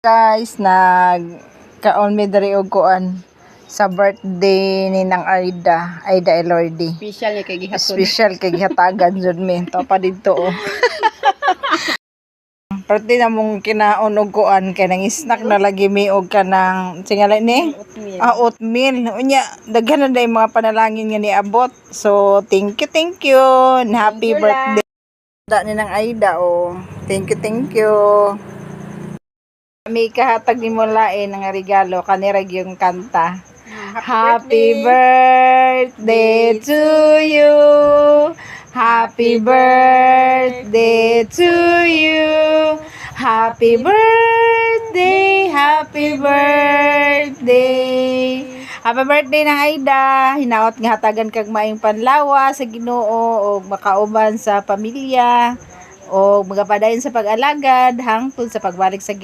Guys, nagkaon mi diri og kuan sa birthday ni nang Aida Elordi. Special kay gihatod. Special kay gihatagan jud mi. To pa didto oh. Parte na mong kinaon og kuan kay nang snack na lagi mi og kanang singala ni oatmeal. Unya daghan na day mga panalangin nga niabot. So thank you and happy birthday. Da ni nang Aida oh. Thank you. May kahatag ni mo lain nga regalo kanira yung kanta. Happy birthday to you. Happy birthday to you. Happy birthday, happy birthday. Happy birthday na Aida. Hinaot nga hatagan kag maayong panlawa sa Ginoo og makauban sa pamilya o magapadayon sa pag-alagad hangtod sa pagbalik sa Ginoo.